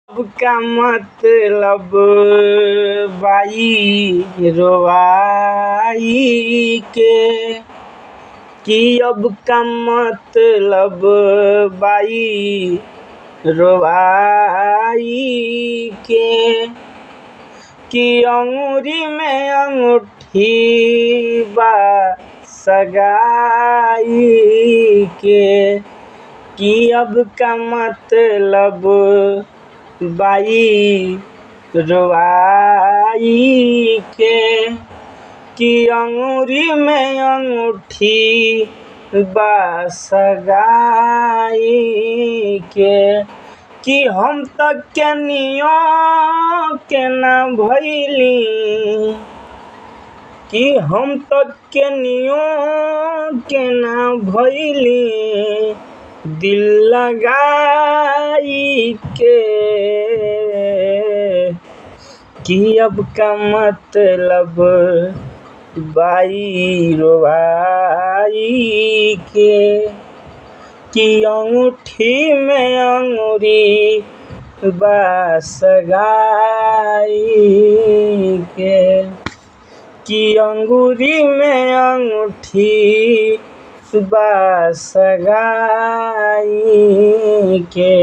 अब का मतलब बाई रोवाई के, कि अब का मतलब बाई रोवाई के, कि अंगूरी में अंगूठी बा सगाई के, कि अब का मतलब बाई रोवाई के, कि अंगूरी में अंगूठी बा सगाई के, कि हम तक के नियो के ना भइली, कि हम तक के नियो के ना भइली, दिल लगाई के, कि अब का मतलब बाई रोवाई के, कि अंगूठी में अंगूरी बा सगाई के, कि अंगूरी में अंगूठी बा सगाई के।